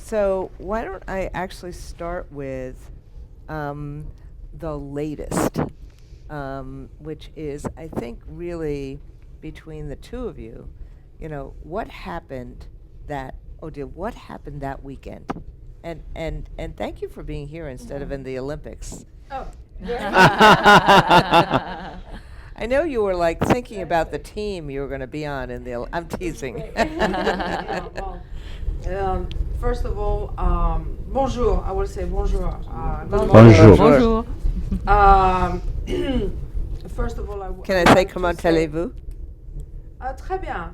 So why don't I actually start with the latest, which is, I think, really between the two of you, what happened Odile, what happened that weekend? And thank you for being here instead of in the Olympics. Oh, I know you were like thinking about the team you were going to be on in the. I'm teasing. Yeah, well, first of all, bonjour. I will say bonjour. Good morning. Bonjour. Bonjour. Um, first of all, Can I would say like to comment say- allez-vous? Très bien.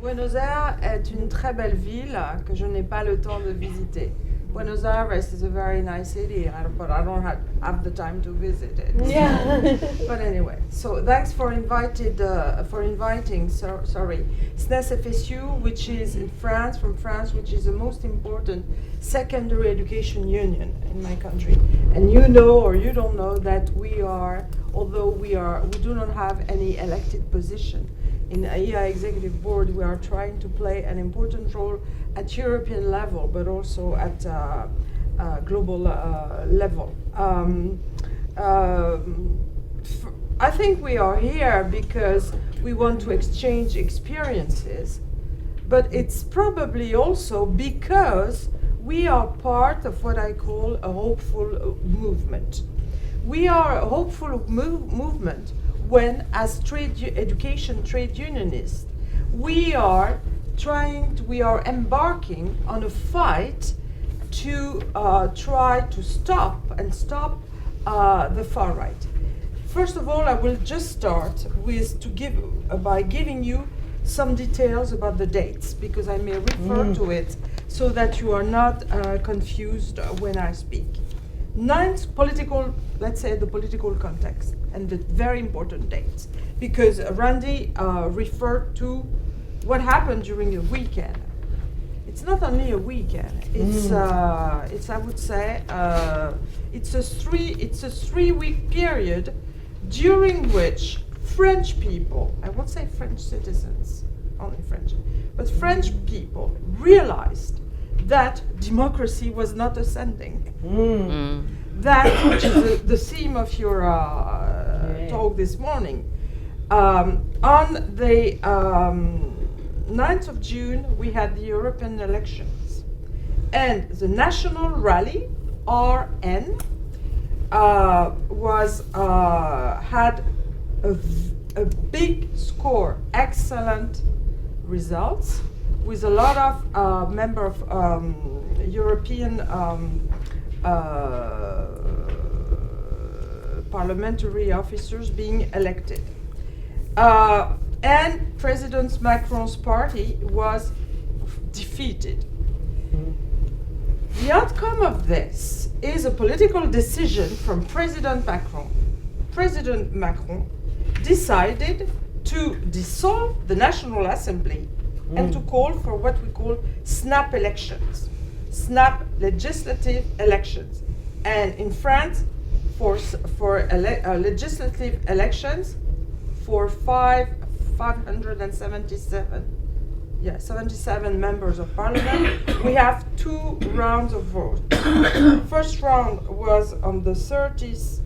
Buenos Aires est une très belle ville que je n'ai pas le temps de visiter. Buenos Aires is a very nice city, but I don't have the time to visit it. Yeah. But anyway, so thanks for inviting. Sorry, SNES FSU, which is in France, from France, which is the most important secondary education union in my country. And you know or you don't know that we are, although we do not have any elected position in the EI executive board. We are trying to play an important role at European level, but also at global level. I think we are here because we want to exchange experiences, but it's probably also because we are part of what I call a hopeful movement. We are a hopeful movement when, as education trade unionists, we are embarking on a fight to try to stop the far right. First of all, I will just start by giving you some details about the dates, because I may refer to it so that you are not confused when I speak. Ninth, let's say the political context and the very important dates, because Randy referred to what happened during a weekend. It's not only a weekend. It's I would say it's a 3-week period during which French people, I won't say French citizens, only French, but French people realized that democracy was not ascending. That, which is the theme of your talk this morning. On the 9th of June, we had the European elections. And the National Rally, RN, had a big score, excellent results, with a lot of member of European parliamentary officers being elected. And President Macron's party was defeated. The outcome of this is a political decision from President Macron. President Macron decided to dissolve the National Assembly and to call for what we call snap elections, snap legislative elections. And in France, for legislative elections, for 77 members of parliament, we have 2 rounds of vote. First round was on the 30th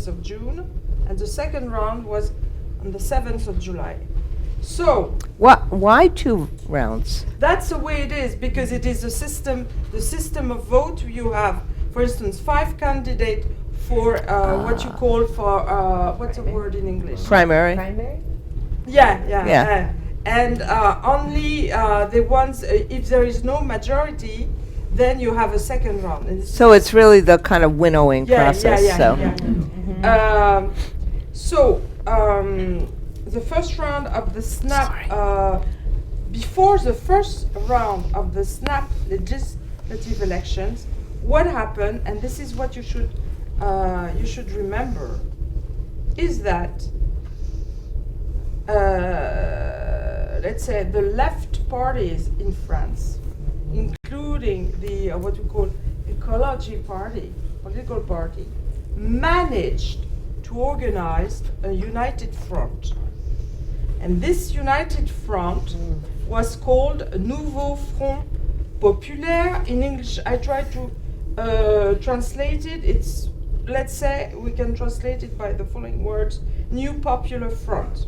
of June, and the second round was on the 7th of July. So Why 2 rounds? that's the way it is, because it is the system of vote. You have, for instance, 5 candidates for what you call for what's the word in English? Primary? Primary? Yeah. And only the ones, if there is no majority, then you have a second round. And So it's really the kind of winnowing process. The first round of the snap, before the first round of the snap legislative elections, what happened, and this is what you should remember, is that let's say the left parties in France, including the what we call ecology party, political party, managed to organize a united front. And this united front was called Nouveau Front populaire. In English, I try to translate it. It's, let's say, we can translate it by the following words: New Popular Front.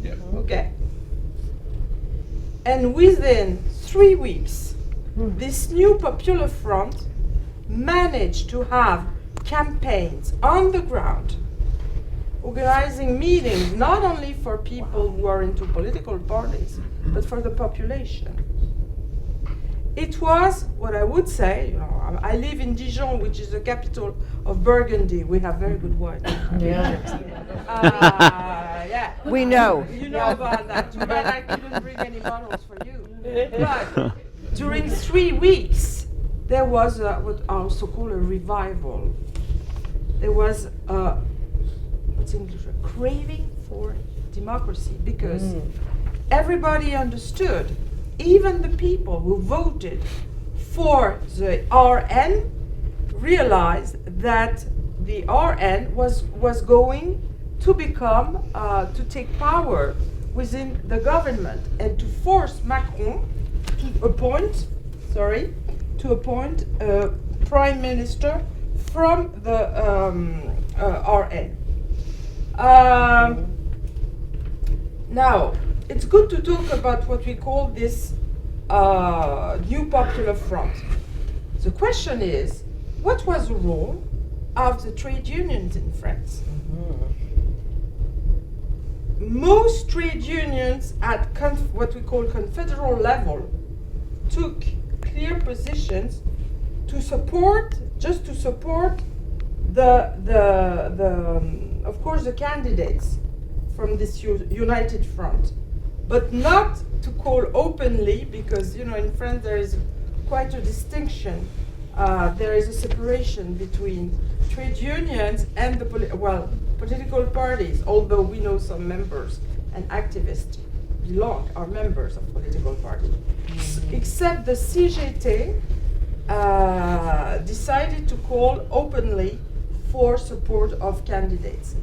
Yeah. Okay. And within 3 weeks, this new Popular Front managed to have campaigns on the ground, organizing meetings not only for people who are into political parties, but for the population. It was what I would say, you know, I live in Dijon, which is the capital of Burgundy. We have very good wine. Yeah. Yeah. We know. You know about that. Too bad I couldn't bring any bottles for you. But during 3 weeks, there was what I also call a revival. There was what's in English? A craving for democracy, because everybody understood, even the people who voted for the RN realized that the RN was going to become, to take power within the government and to force Macron to appoint a prime minister from the RN. Now, it's good to talk about what we call this new popular front. The question is, what was the role of the trade unions in France? Most trade unions at what we call confederal level took clear positions to support, of course, the candidates from this united front, but not to call openly, because, you know, in France there is quite a distinction. There is a separation between trade unions and the political parties, although we know some members and activists are members of political parties. Except the CGT decided to call openly for support of candidates.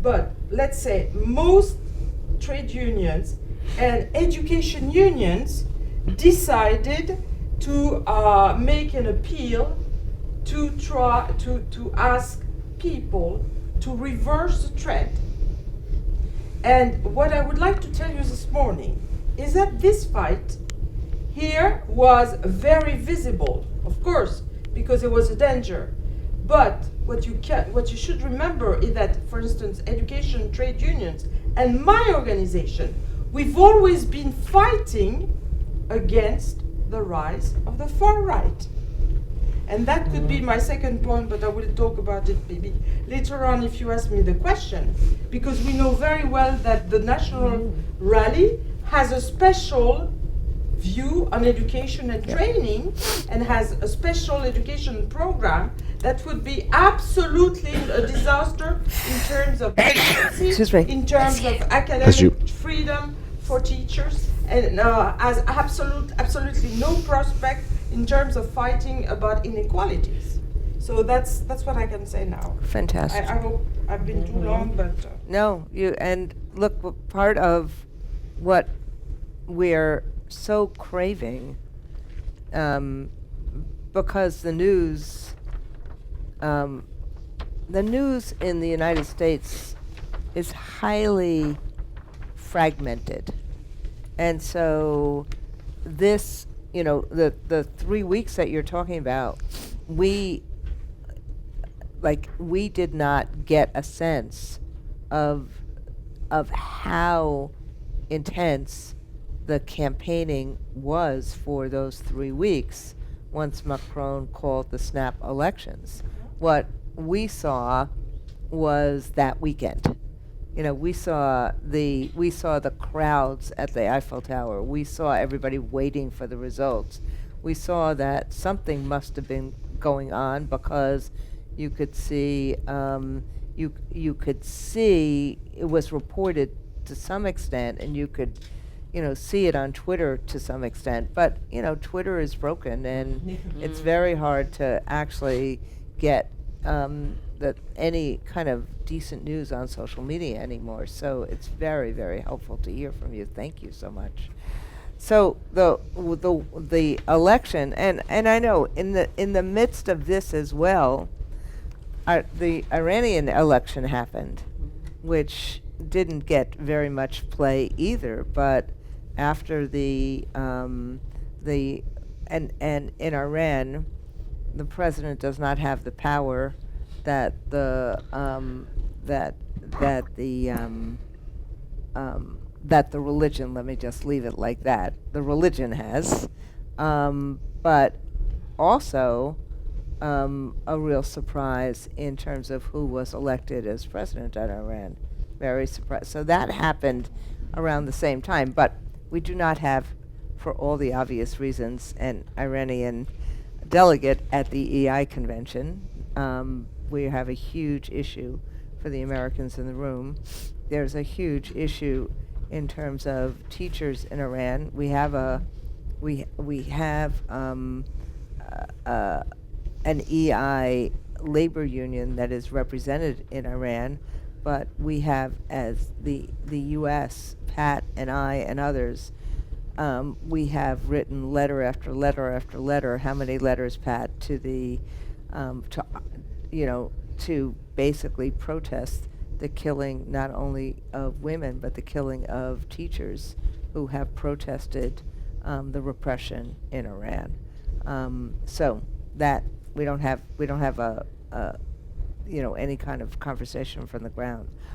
But let's say most trade unions and education unions decided to make an appeal to try to ask people to reverse the trend. And what I would like to tell you this morning is that this fight here was very visible, of course, because it was a danger. But what you should remember is that, for instance, education, trade unions, and my organization, we've always been fighting against the rise of the far right. And that could be my second point, but I will talk about it maybe later on if you ask me the question, because we know very well that the National Rally has a special view on education and training, and has a special education program that would be absolutely a disaster in terms of democracy, in terms of academic freedom for teachers, and has absolutely no prospect in terms of fighting about inequalities. So that's what I can say now. Fantastic. I hope I've been too long, but No, and look, part of what we're so craving, because the news in the United States is highly fragmented, and so this, you know, the 3 weeks that you're talking about, we did not get a sense of how intense the campaigning was for those 3 weeks once Macron called the snap elections. What we saw was that weekend. You know, we saw the crowds at the Eiffel Tower. We saw everybody waiting for the results. We saw that something must have been going on, because you could see you could see it was reported to some extent, and you could, you know, see it on Twitter to some extent. But, you know, Twitter is broken, and it's very hard to actually get any kind of decent news on social media anymore. So it's very, very helpful to hear from you. Thank you so much. So the election, and I know in the midst of this as well, the Iranian election happened, which didn't get very much play either. But after the and in Iran, the president does not have the power that that the that the religion, let me just leave it like that, the religion has, but also a real surprise in terms of who was elected as president in Iran. Very surprised. So that happened around the same time, but we do not have, for all the obvious reasons, an Iranian delegate at the EI convention. We have a huge issue for the Americans in the room. There's a huge issue in terms of teachers in Iran. We have an EI labor union that is represented in Iran, but we have, as the U.S., Pat and I and others, we have written letter after letter after letter. How many letters, Pat, to the to basically protest the killing not only of women but the killing of teachers who have protested the repression in Iran. So that we don't have a any kind of conversation from the ground.